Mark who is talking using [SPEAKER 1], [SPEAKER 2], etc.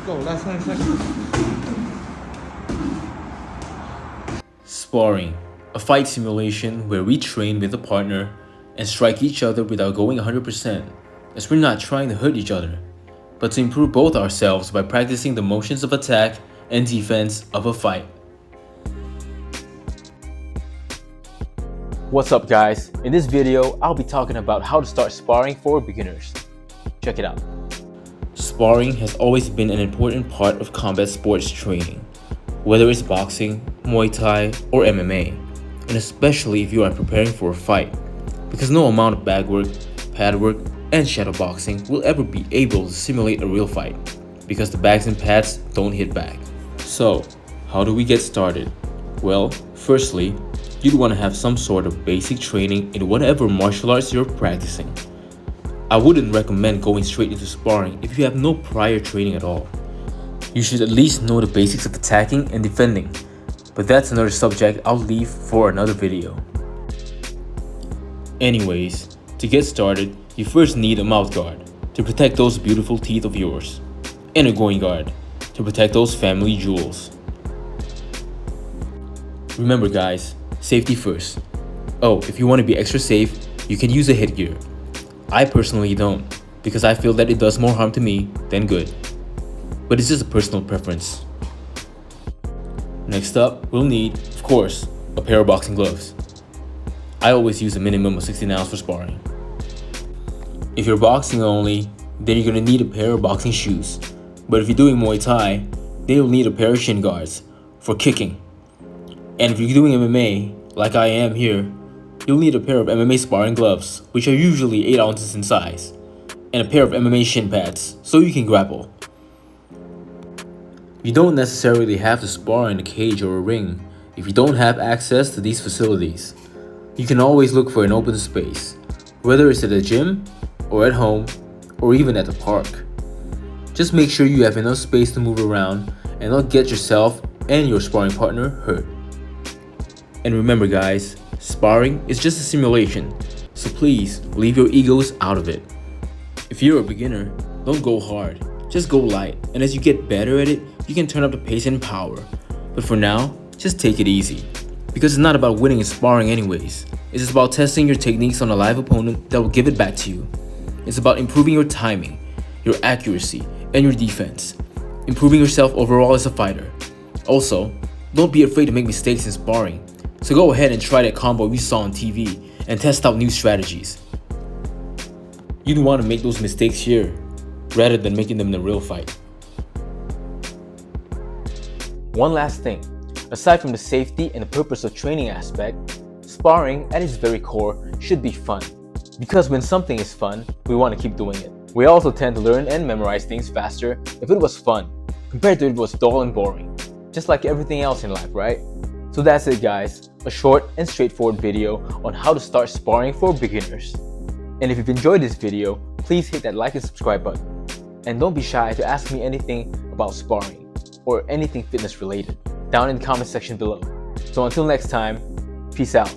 [SPEAKER 1] go. Last 20 seconds.
[SPEAKER 2] Sparring, a fight simulation where we train with a partner and strike each other without going 100%, as we're not trying to hurt each other, but to improve both ourselves by practicing the motions of attack and defense of a fight. What's up guys? In this video, I'll be talking about how to start sparring for beginners. Check it out. Sparring has always been an important part of combat sports training, whether it's boxing, Muay Thai, or MMA, and especially if you are preparing for a fight, because no amount of bag work, pad work, and shadow boxing will ever be able to simulate a real fight, because the bags and pads don't hit back. So, how do we get started? Well, firstly, you'd want to have some sort of basic training in whatever martial arts you're practicing. I wouldn't recommend going straight into sparring if you have no prior training at all. You should at least know the basics of attacking and defending, but that's another subject I'll leave for another video. Anyways, to get started, you first need a mouth guard to protect those beautiful teeth of yours, and a groin guard to protect those family jewels. Remember guys, safety first. Oh, if you want to be extra safe, you can use a headgear. I personally don't, because I feel that it does more harm to me than good. But it's just a personal preference. Next up, we'll need, of course, a pair of boxing gloves. I always use a minimum of 16 ounces for sparring. If you're boxing only, then you're gonna need a pair of boxing shoes. But if you're doing Muay Thai, then you'll need a pair of shin guards for kicking. And if you're doing MMA, like I am here, you'll need a pair of MMA sparring gloves, which are usually 8 ounces in size, and a pair of MMA shin pads, so you can grapple. You don't necessarily have to spar in a cage or a ring if you don't have access to these facilities. You can always look for an open space, whether it's at a gym, or at home, or even at the park. Just make sure you have enough space to move around and not get yourself and your sparring partner hurt. And remember guys, sparring is just a simulation, so please leave your egos out of it. If you're a beginner, don't go hard, just go light, and as you get better at it, you can turn up the pace and power. But for now, just take it easy, because it's not about winning in sparring anyways. It's just about testing your techniques on a live opponent that will give it back to you. It's about improving your timing, your accuracy, and your defense, improving yourself overall as a fighter. Also, don't be afraid to make mistakes in sparring. So go ahead and try that combo we saw on TV and test out new strategies. You'd want to make those mistakes here, rather than making them in a real fight. One last thing, aside from the safety and the purpose of training aspect, sparring at its very core should be fun. Because when something is fun, we want to keep doing it. We also tend to learn and memorize things faster if it was fun, compared to if it was dull and boring. Just like everything else in life, right? So that's it guys, a short and straightforward video on how to start sparring for beginners. And if you've enjoyed this video, please hit that like and subscribe button. And don't be shy to ask me anything about sparring or anything fitness related down in the comment section below. So until next time, peace out.